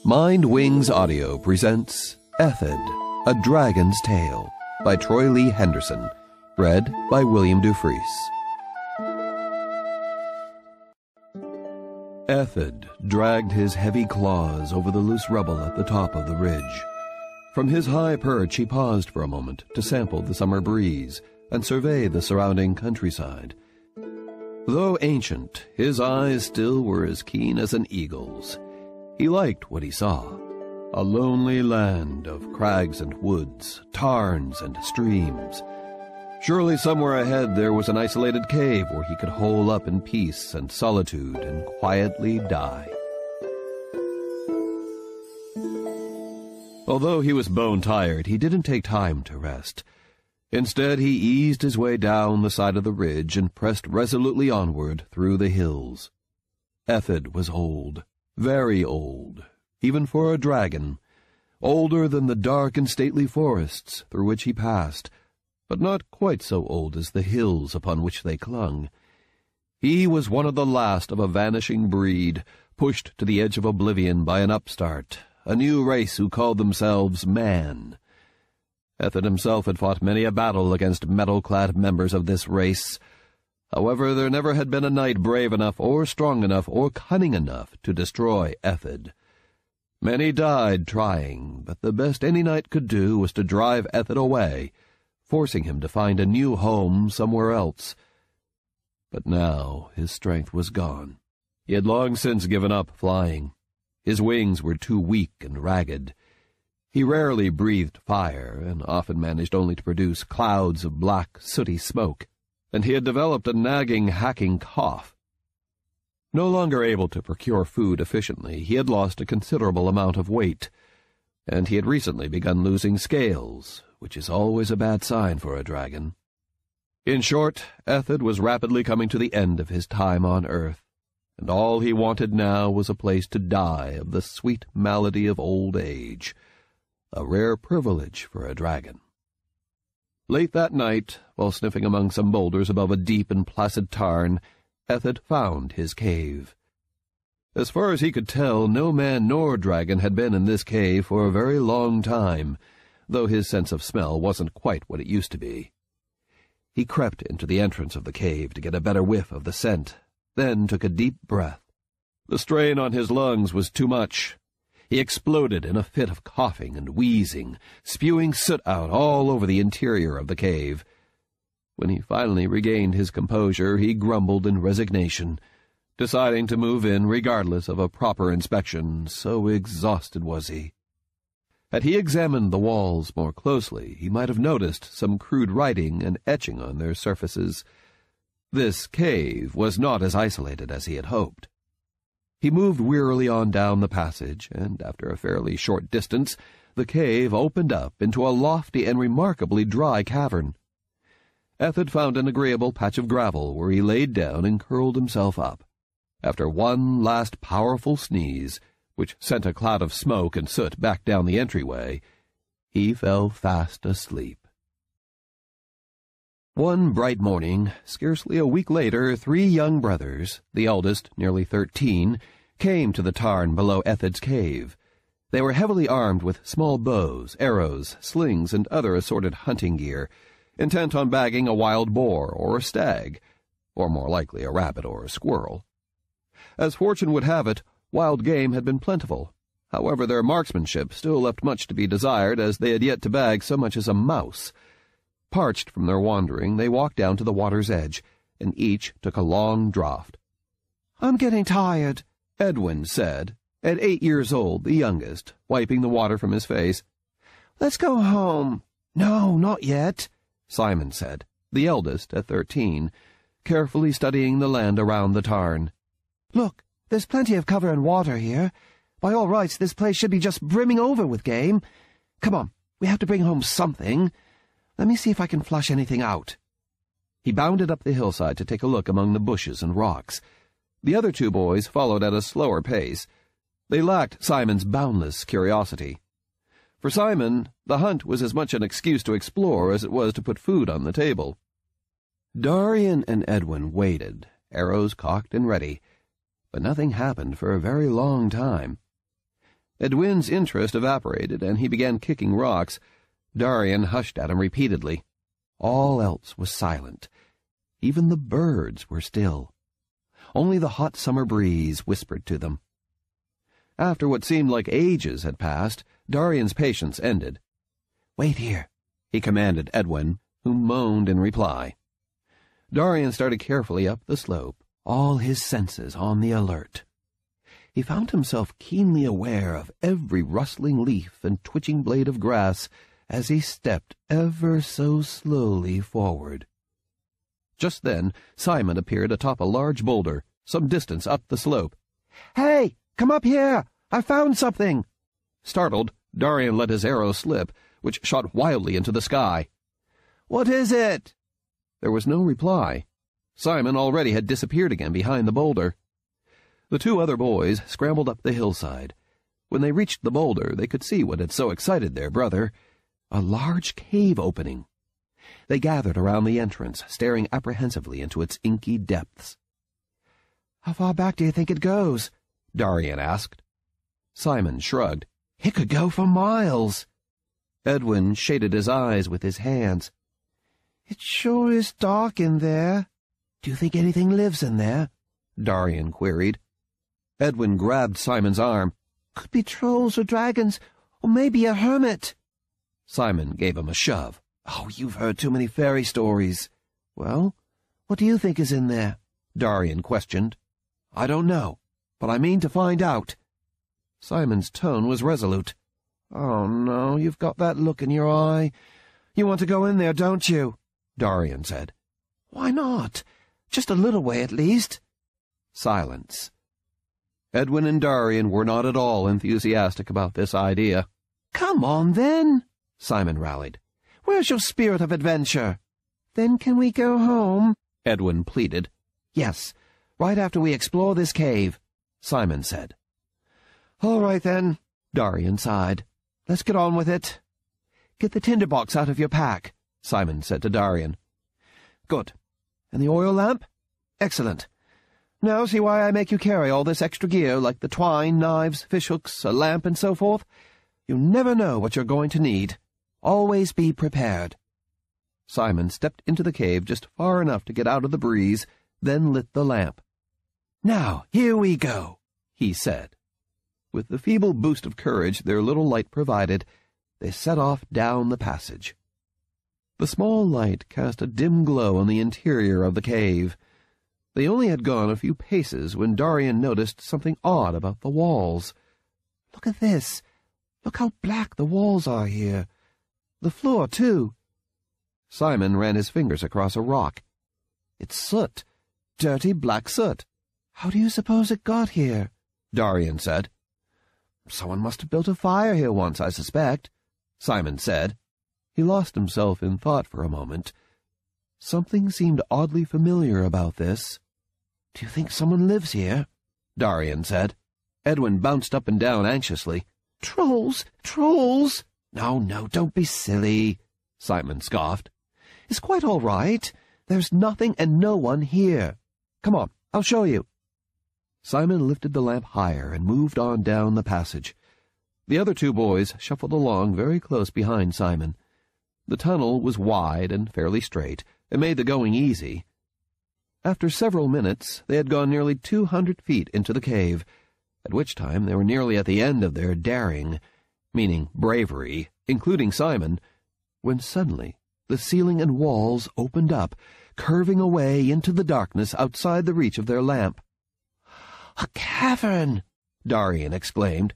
Mind Wings Audio presents Eathed, A Dragon's Tale by Troy Lee Henderson, read by William Dufresne. Eathed dragged his heavy claws over the loose rubble at the top of the ridge. From his high perch he paused for a moment to sample the summer breeze and survey the surrounding countryside. Though ancient, his eyes still were as keen as an eagle's. He liked what he saw, a lonely land of crags and woods, tarns and streams. Surely somewhere ahead there was an isolated cave where he could hole up in peace and solitude and quietly die. Although he was bone-tired, he didn't take time to rest. Instead, he eased his way down the side of the ridge and pressed resolutely onward through the hills. Eathed was old. Very old, even for a dragon, older than the dark and stately forests through which he passed, but not quite so old as the hills upon which they clung. He was one of the last of a vanishing breed, pushed to the edge of oblivion by an upstart, a new race who called themselves man. Eathed himself had fought many a battle against metal-clad members of this race. However, there never had been a knight brave enough or strong enough or cunning enough to destroy Eathed. Many died trying, but the best any knight could do was to drive Eathed away, forcing him to find a new home somewhere else. But now his strength was gone. He had long since given up flying. His wings were too weak and ragged. He rarely breathed fire, and often managed only to produce clouds of black, sooty smoke. And he had developed a nagging, hacking cough. No longer able to procure food efficiently, he had lost a considerable amount of weight, and he had recently begun losing scales, which is always a bad sign for a dragon. In short, Eathed was rapidly coming to the end of his time on earth, and all he wanted now was a place to die of the sweet malady of old age, a rare privilege for a dragon. Late that night, while sniffing among some boulders above a deep and placid tarn, Eathed found his cave. As far as he could tell, no man nor dragon had been in this cave for a very long time, though his sense of smell wasn't quite what it used to be. He crept into the entrance of the cave to get a better whiff of the scent, then took a deep breath. The strain on his lungs was too much. He exploded in a fit of coughing and wheezing, spewing soot out all over the interior of the cave. When he finally regained his composure, he grumbled in resignation, deciding to move in regardless of a proper inspection, so exhausted was he. Had he examined the walls more closely, he might have noticed some crude writing and etching on their surfaces. This cave was not as isolated as he had hoped. He moved wearily on down the passage, and after a fairly short distance, the cave opened up into a lofty and remarkably dry cavern. Eathed found an agreeable patch of gravel where he laid down and curled himself up. After one last powerful sneeze, which sent a cloud of smoke and soot back down the entryway, he fell fast asleep. One bright morning, scarcely a week later, 3 young brothers, the eldest nearly 13, came to the tarn below Eathed's cave. They were heavily armed with small bows, arrows, slings, and other assorted hunting gear, intent on bagging a wild boar or a stag, or more likely a rabbit or a squirrel. As fortune would have it, wild game had been plentiful. However, their marksmanship still left much to be desired, as they had yet to bag so much as a mouse. Parched from their wandering, they walked down to the water's edge, and each took a long draught. "I'm getting tired," Edwin said, at 8 years old, the youngest, wiping the water from his face. "Let's go home." "No, not yet," Simon said, the eldest at 13, carefully studying the land around the tarn. "Look, there's plenty of cover and water here. By all rights, this place should be just brimming over with game. Come on, we have to bring home something. Let me see if I can flush anything out." He bounded up the hillside to take a look among the bushes and rocks. The other 2 boys followed at a slower pace. They lacked Simon's boundless curiosity. For Simon, the hunt was as much an excuse to explore as it was to put food on the table. Darian and Edwin waited, arrows cocked and ready. but nothing happened for a very long time. Edwin's interest evaporated, and he began kicking rocks. Darian hushed at him repeatedly. All else was silent. Even the birds were still. Only the hot summer breeze whispered to them. After what seemed like ages had passed, Darian's patience ended. "Wait here," he commanded Edwin, who moaned in reply. Darian started carefully up the slope, all his senses on the alert. He found himself keenly aware of every rustling leaf and twitching blade of grass as he stepped ever so slowly forward. Just then, Simon appeared atop a large boulder, some distance up the slope. "Hey, come up here! I found something!" Startled, Darian let his arrow slip, which shot wildly into the sky. "What is it?" There was no reply. Simon already had disappeared again behind the boulder. The two other boys scrambled up the hillside. When they reached the boulder, they could see what had so excited their brother: a large cave opening. They gathered around the entrance, staring apprehensively into its inky depths. "How far back do you think it goes?" Darian asked. Simon shrugged. "It could go for miles." Edwin shaded his eyes with his hands. "It sure is dark in there." "Do you think anything lives in there?" Darian queried. Edwin grabbed Simon's arm. "Could be trolls or dragons, or maybe a hermit." Simon gave him a shove. "Oh, you've heard too many fairy stories." "Well, what do you think is in there?" Darian questioned. "I don't know, but I mean to find out." Simon's tone was resolute. "Oh, no, you've got that look in your eye. You want to go in there, don't you?" Darian said. "Why not? Just a little way at least." Silence. Edwin and Darian were not at all enthusiastic about this idea. "Come on, then," Simon rallied. "Where's your spirit of adventure?" "Then can we go home?" Edwin pleaded. "Yes, right after we explore this cave," Simon said. "All right, then," Darian sighed. "Let's get on with it." "Get the tinderbox out of your pack," Simon said to Darian. "Good. And the oil lamp? Excellent. Now see why I make you carry all this extra gear, like the twine, knives, fishhooks, a lamp, and so forth? You never know what you're going to need. Always be prepared." Simon stepped into the cave just far enough to get out of the breeze, then lit the lamp. "Now, here we go," he said. With the feeble boost of courage their little light provided, they set off down the passage. The small light cast a dim glow on the interior of the cave. They only had gone a few paces when Darian noticed something odd about the walls. "Look at this. Look how black the walls are here. The floor, too." Simon ran his fingers across a rock. "It's soot. Dirty black soot." "How do you suppose it got here?" Darian said. "Someone must have built a fire here once, I suspect," Simon said. He lost himself in thought for a moment. Something seemed oddly familiar about this. "Do you think someone lives here?" Darian said. Edwin bounced up and down anxiously. "Trolls! Trolls!" No, don't be silly," Simon scoffed. "It's quite all right. There's nothing and no one here. Come on, I'll show you." Simon lifted the lamp higher and moved on down the passage. The other two boys shuffled along very close behind Simon. The tunnel was wide and fairly straight, and made the going easy. After several minutes, they had gone nearly 200 feet into the cave, at which time they were nearly at the end of their daring, meaning bravery, including Simon, when suddenly the ceiling and walls opened up, curving away into the darkness outside the reach of their lamp. "A cavern!" Darian exclaimed.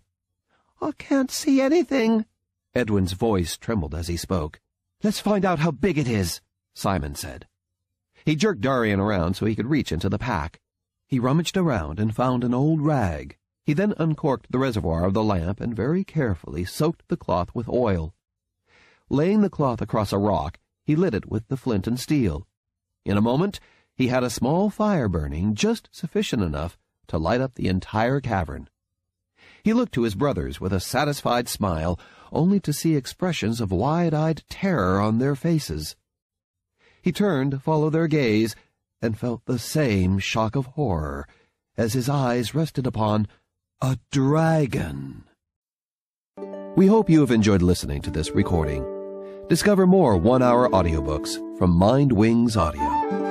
"I can't see anything." Edwin's voice trembled as he spoke. "Let's find out how big it is," Simon said. He jerked Darian around so he could reach into the pack. He rummaged around and found an old rag. He then uncorked the reservoir of the lamp and very carefully soaked the cloth with oil. Laying the cloth across a rock, he lit it with the flint and steel. In a moment, he had a small fire burning just sufficient enough to light up the entire cavern. He looked to his brothers with a satisfied smile, only to see expressions of wide-eyed terror on their faces. He turned to follow their gaze, and felt the same shock of horror as his eyes rested upon a dragon. We hope you have enjoyed listening to this recording. Discover more one-hour audiobooks from Mind Wings Audio.